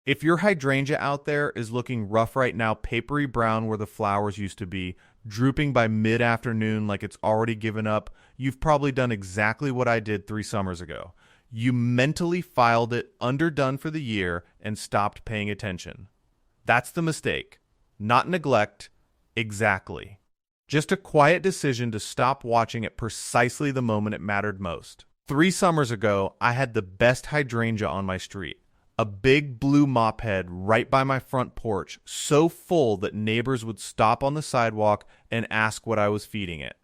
If your hydrangea out there is looking rough right now, papery brown where the flowers used to be, drooping by mid-afternoon like it's already given up, you've probably done exactly what I did 3 summers ago. You mentally filed it underdone for the year and stopped paying attention. That's the mistake. Not neglect. Exactly. Just a quiet decision to stop watching at precisely the moment it mattered most. 3 summers ago, I had the best hydrangea on my street. A big blue mop head right by my front porch, so full that neighbors would stop on the sidewalk and ask what I was feeding it.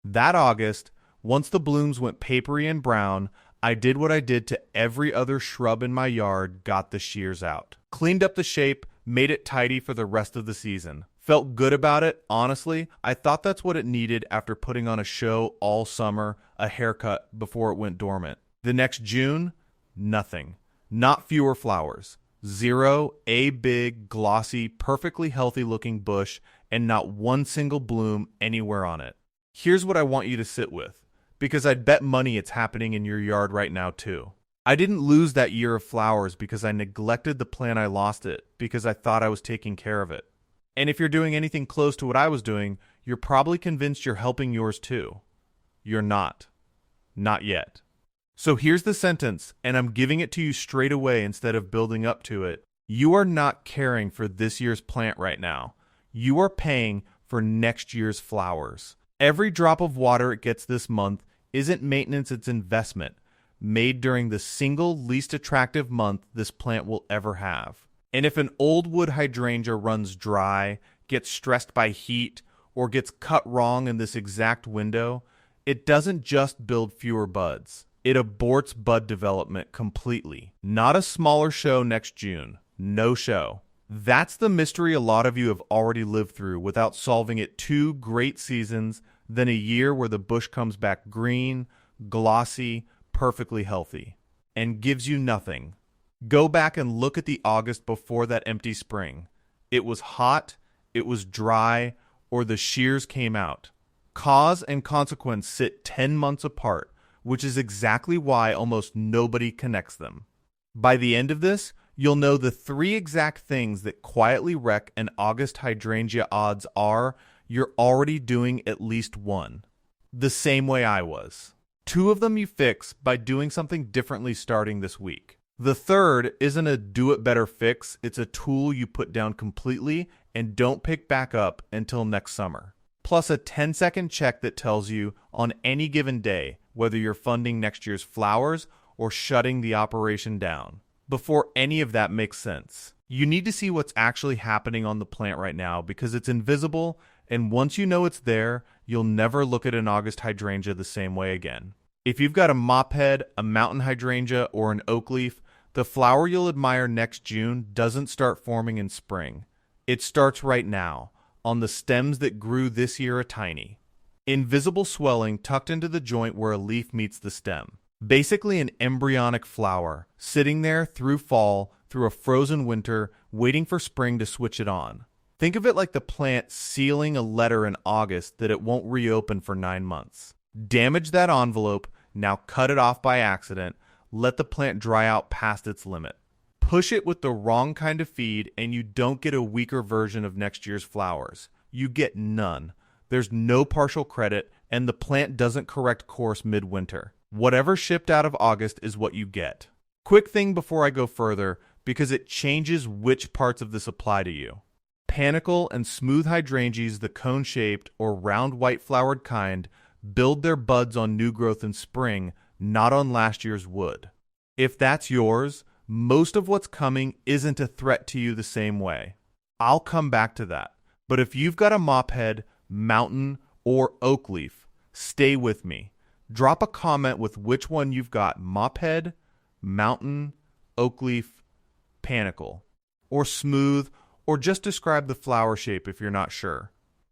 That August, once the blooms went papery and brown, I did what I did to every other shrub in my yard, got the shears out. Cleaned up the shape, made it tidy for the rest of the season. Felt good about it, honestly. I thought that's what it needed after putting on a show all summer, a haircut before it went dormant. The next June, nothing. Not fewer flowers. 0, a big, glossy, perfectly healthy looking bush, and not one single bloom anywhere on it. Here's what I want you to sit with, because I'd bet money it's happening in your yard right now too. I didn't lose that year of flowers because I neglected the plant. I lost it because I thought I was taking care of it. And if you're doing anything close to what I was doing, you're probably convinced you're helping yours too. You're not. Not yet. So here's the sentence, and I'm giving it to you straight away instead of building up to it. You are not caring for this year's plant right now. You are paying for next year's flowers. Every drop of water it gets this month isn't maintenance, it's investment, made during the single least attractive month this plant will ever have. And if an old wood hydrangea runs dry, gets stressed by heat, or gets cut wrong in this exact window, it doesn't just build fewer buds. It aborts bud development completely. Not a smaller show next June. No show. That's the mystery a lot of you have already lived through without solving it. 2 great seasons, then a year where the bush comes back green, glossy, perfectly healthy, and gives you nothing. Go back and look at the August before that empty spring. It was hot, it was dry, or the shears came out. Cause and consequence sit 10 months apart, which is exactly why almost nobody connects them. By the end of this, you'll know the 3 exact things that quietly wreck an August hydrangea. Odds are you're already doing at least one. The same way I was. 2 of them you fix by doing something differently starting this week. The third isn't a do-it-better fix, it's a tool you put down completely and don't pick back up until next summer. Plus a 10-second check that tells you on any given day whether you're funding next year's flowers or shutting the operation down. Before any of that makes sense, you need to see what's actually happening on the plant right now because it's invisible, and once you know it's there, you'll never look at an August hydrangea the same way again. If you've got a mop head, a mountain hydrangea, or an oak leaf, the flower you'll admire next June doesn't start forming in spring. It starts right now, on the stems that grew this year a tiny. Invisible swelling tucked into the joint where a leaf meets the stem. Basically an embryonic flower, sitting there through fall, through a frozen winter, waiting for spring to switch it on. Think of it like the plant sealing a letter in August that it won't reopen for 9 months. Damage that envelope, now cut it off by accident, let the plant dry out past its limit. Push it with the wrong kind of feed and you don't get a weaker version of next year's flowers. You get none. There's no partial credit and the plant doesn't correct course midwinter. Whatever shipped out of August is what you get. Quick thing before I go further, because it changes which parts of this apply to you. Panicle and smooth hydrangeas, the cone-shaped or round white-flowered kind, build their buds on new growth in spring, not on last year's wood. If that's yours, most of what's coming isn't a threat to you the same way. I'll come back to that. But if you've got a mop head, mountain, or oak leaf, stay with me. Drop a comment with which one you've got: mop head, mountain, oak leaf, panicle, or smooth, or just describe the flower shape if you're not sure.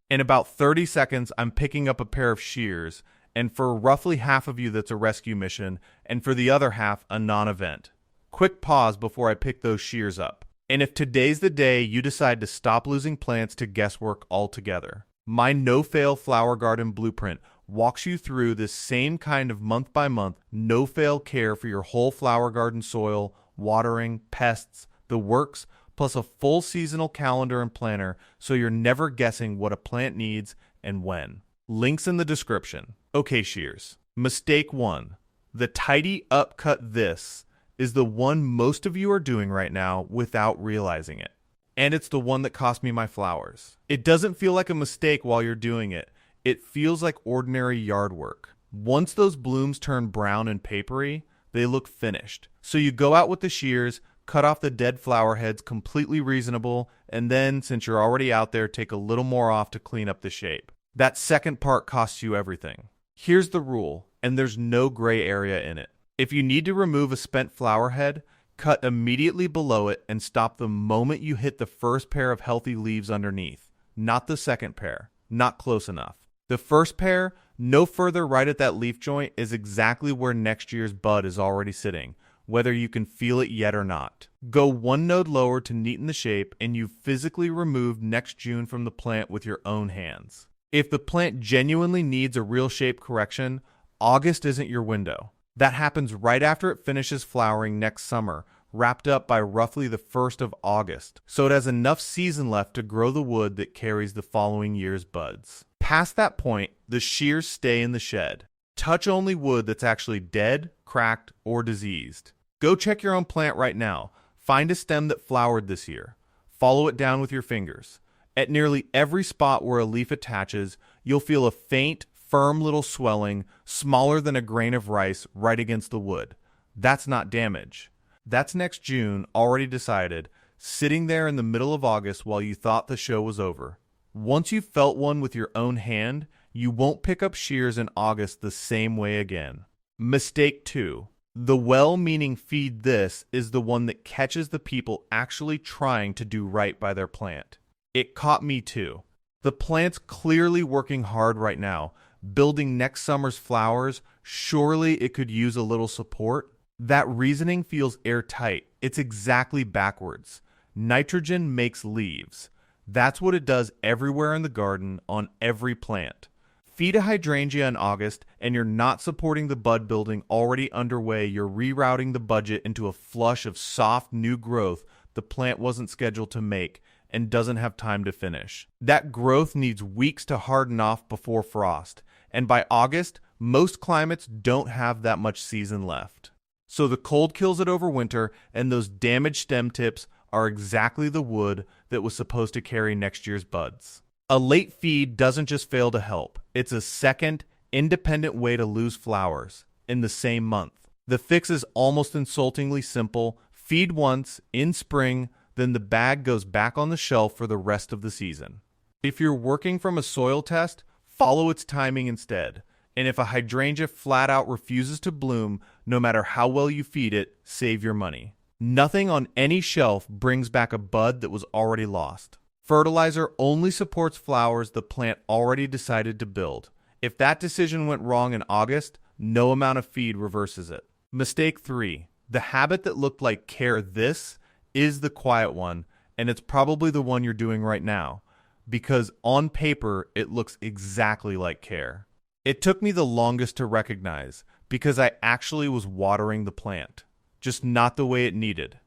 In about 30 seconds, I'm picking up a pair of shears, and for roughly half of you that's a rescue mission, and for the other half, a non-event. Quick pause before I pick those shears up. And if today's the day you decide to stop losing plants to guesswork altogether, my no-fail flower garden blueprint walks you through this same kind of month-by-month, no-fail care for your whole flower garden soil, watering, pests, the works, plus a full seasonal calendar and planner so you're never guessing what a plant needs and when. Links in the description. Okay, Shears. Mistake 1. The tidy upcut this is the one most of you are doing right now without realizing it. And it's the one that cost me my flowers. It doesn't feel like a mistake while you're doing it. It feels like ordinary yard work. Once those blooms turn brown and papery, they look finished. So you go out with the shears, cut off the dead flower heads, completely reasonable, and then, since you're already out there, take a little more off to clean up the shape. That second part costs you everything. Here's the rule, and there's no gray area in it. If you need to remove a spent flower head, cut immediately below it and stop the moment you hit the first pair of healthy leaves underneath, not the second pair, not close enough. The first pair, no further right at that leaf joint, is exactly where next year's bud is already sitting, whether you can feel it yet or not. Go one node lower to neaten the shape, and you've physically removed next June from the plant with your own hands. If the plant genuinely needs a real shape correction, August isn't your window. That happens right after it finishes flowering next summer, wrapped up by roughly the 1st of August, so it has enough season left to grow the wood that carries the following year's buds. Past that point, the shears stay in the shed. Touch only wood that's actually dead, cracked, or diseased. Go check your own plant right now. Find a stem that flowered this year. Follow it down with your fingers. At nearly every spot where a leaf attaches, you'll feel a faint, firm little swelling, smaller than a grain of rice, right against the wood. That's not damage. That's next June, already decided, sitting there in the middle of August while you thought the show was over. Once you've felt one with your own hand, you won't pick up shears in August the same way again. Mistake 2. The well-meaning feed this is the one that catches the people actually trying to do right by their plant. It caught me too. The plant's clearly working hard right now, building next summer's flowers. Surely it could use a little support. That reasoning feels airtight. It's exactly backwards. Nitrogen makes leaves. That's what it does everywhere in the garden, on every plant. Feed a hydrangea in August, and you're not supporting the bud building already underway. You're rerouting the budget into a flush of soft new growth the plant wasn't scheduled to make and doesn't have time to finish. That growth needs weeks to harden off before frost, and by August, most climates don't have that much season left. So the cold kills it over winter, and those damaged stem tips are exactly the wood that was supposed to carry next year's buds. A late feed doesn't just fail to help. It's a second, independent way to lose flowers in the same month. The fix is almost insultingly simple. Feed once, in spring, then the bag goes back on the shelf for the rest of the season. If you're working from a soil test, follow its timing instead. And if a hydrangea flat out refuses to bloom, no matter how well you feed it, save your money. Nothing on any shelf brings back a bud that was already lost. Fertilizer only supports flowers the plant already decided to build. If that decision went wrong in August, no amount of feed reverses it. Mistake 3. The habit that looked like care this is the quiet one, and it's probably the one you're doing right now, because on paper it looks exactly like care. It took me the longest to recognize, because I actually was watering the plant, just not the way it needed.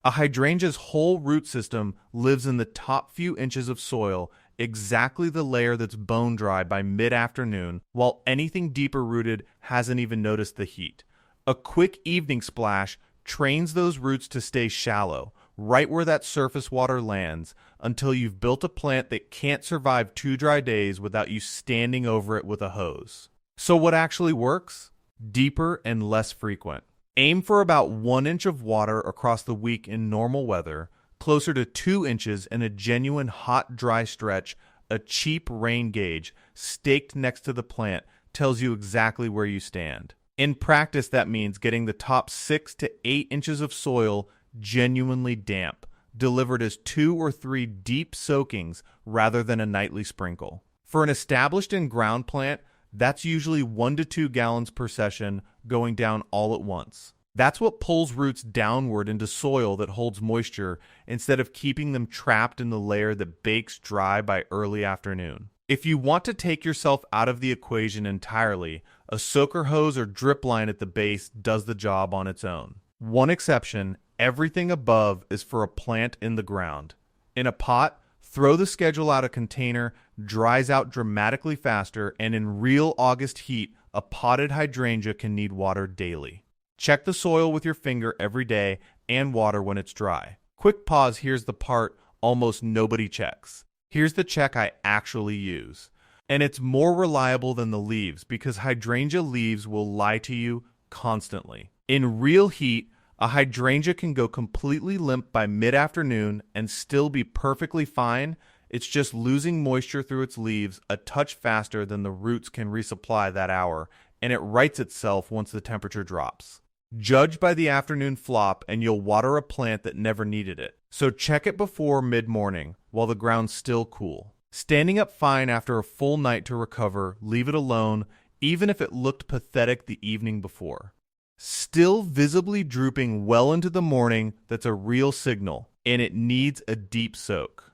A hydrangea's whole root system lives in the top few inches of soil, exactly the layer that's bone dry by mid-afternoon, while anything deeper rooted hasn't even noticed the heat. A quick evening splash trains those roots to stay shallow, right where that surface water lands, until you've built a plant that can't survive 2 dry days without you standing over it with a hose. So what actually works? Deeper and less frequent. Aim for about 1 inch of water across the week in normal weather, closer to 2 inches in a genuine hot, dry stretch. A cheap rain gauge staked next to the plant tells you exactly where you stand. In practice, that means getting the top 6 to 8 inches of soil genuinely damp, delivered as 2 or 3 deep soakings rather than a nightly sprinkle. For an established in-ground plant, that's usually 1 to 2 gallons per session going down all at once. That's what pulls roots downward into soil that holds moisture instead of keeping them trapped in the layer that bakes dry by early afternoon. If you want to take yourself out of the equation entirely, a soaker hose or drip line at the base does the job on its own. One exception, Everything above is for a plant in the ground. In a pot, throw the schedule out a container, dries out dramatically faster, and in real August heat, a potted hydrangea can need water daily. Check the soil with your finger every day and water when it's dry. Quick pause, here's the part almost nobody checks. Here's the check I actually use. And it's more reliable than the leaves because hydrangea leaves will lie to you constantly. In real heat, a hydrangea can go completely limp by mid-afternoon and still be perfectly fine. It's just losing moisture through its leaves a touch faster than the roots can resupply that hour, and it rights itself once the temperature drops. Judge by the afternoon flop and you'll water a plant that never needed it. So check it before mid-morning while the ground's still cool. Standing up fine after a full night to recover, leave it alone, even if it looked pathetic the evening before. Still visibly drooping well into the morning, that's a real signal, and it needs a deep soak.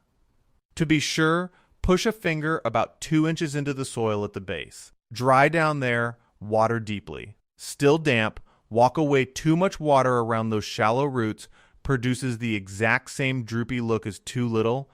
To be sure, push a finger about 2 inches into the soil at the base. Dry down there, water deeply. Still damp, walk away. Too much water around those shallow roots produces the exact same droopy look as too little,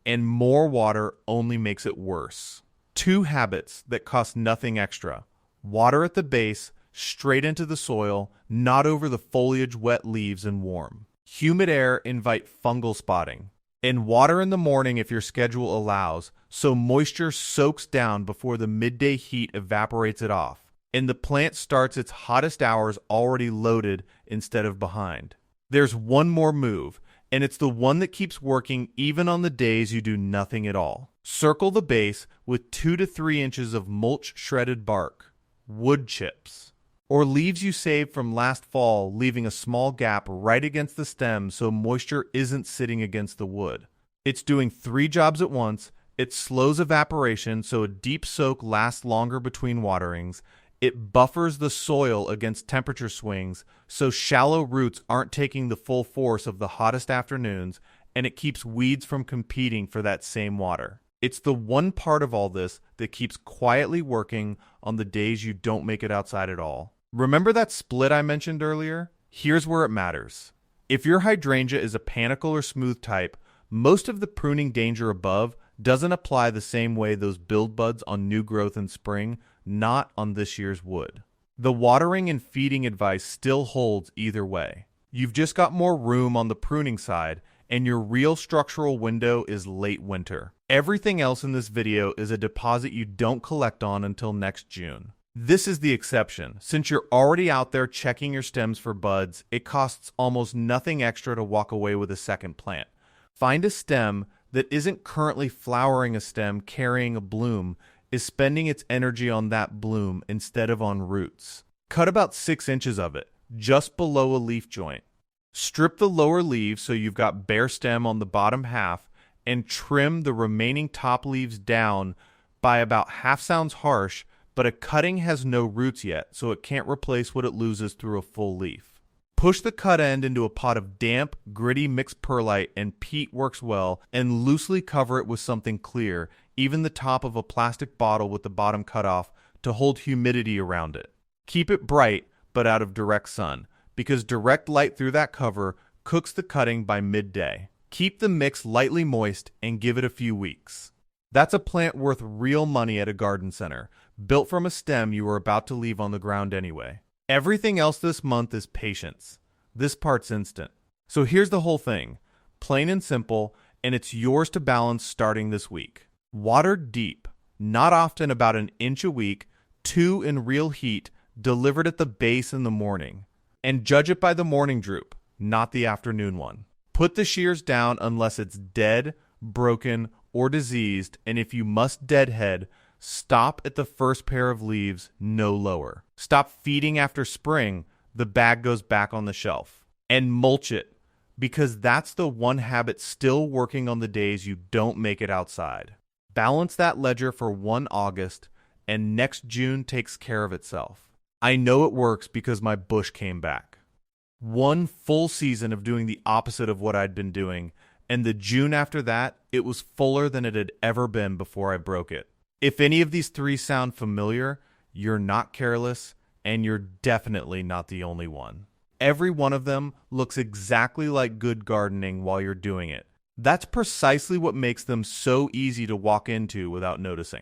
and more water only makes it worse. 2 habits that cost nothing extra. Water at the base, straight into the soil, not over the foliage, wet leaves, and warm. Humid air invite fungal spotting. And water in the morning if your schedule allows, so moisture soaks down before the midday heat evaporates it off, and the plant starts its hottest hours already loaded instead of behind. There's one more move, and it's the one that keeps working even on the days you do nothing at all. Circle the base with 2 to 3 inches of mulch shredded bark, wood chips, or leaves you saved from last fall, leaving a small gap right against the stem so moisture isn't sitting against the wood. It's doing 3 jobs at once. It slows evaporation so a deep soak lasts longer between waterings. It buffers the soil against temperature swings so shallow roots aren't taking the full force of the hottest afternoons, and it keeps weeds from competing for that same water. It's the one part of all this that keeps quietly working on the days you don't make it outside at all. Remember that split I mentioned earlier? Here's where it matters. If your hydrangea is a panicle or smooth type, most of the pruning danger above doesn't apply the same way those build buds on new growth in spring, not on this year's wood. The watering and feeding advice still holds either way. You've just got more room on the pruning side, and your real structural window is late winter. Everything else in this video is a deposit you don't collect on until next June. This is the exception. Since you're already out there checking your stems for buds, it costs almost nothing extra to walk away with a second plant. Find a stem that isn't currently flowering, a stem carrying a bloom, is spending its energy on that bloom instead of on roots. Cut about 6 inches of it, just below a leaf joint. Strip the lower leaves so you've got bare stem on the bottom half, and trim the remaining top leaves down by about half. Sounds harsh, but a cutting has no roots yet, so it can't replace what it loses through a full leaf. Push the cut end into a pot of damp, gritty mixed perlite, and peat works well, and loosely cover it with something clear, even the top of a plastic bottle with the bottom cut off, to hold humidity around it. Keep it bright, but out of direct sun, because direct light through that cover cooks the cutting by midday. Keep the mix lightly moist and give it a few weeks. That's a plant worth real money at a garden center, built from a stem you were about to leave on the ground anyway. Everything else this month is patience. This part's instant. So here's the whole thing, plain and simple, and it's yours to balance starting this week. Water deep, not often, about 1 inch a week, 2 in real heat, delivered at the base in the morning. And judge it by the morning droop, not the afternoon one. Put the shears down unless it's dead, broken, or diseased, and if you must deadhead, stop at the first pair of leaves, no lower. Stop feeding after spring, the bag goes back on the shelf. And mulch it, because that's the one habit still working on the days you don't make it outside. Balance that ledger for 1 August, and next June takes care of itself. I know it works because my bush came back. 1 full season of doing the opposite of what I'd been doing, and the June after that, it was fuller than it had ever been before I broke it. If any of these 3 sound familiar, you're not careless, and you're definitely not the only one. every one of them looks exactly like good gardening while you're doing it. That's precisely what makes them so easy to walk into without noticing.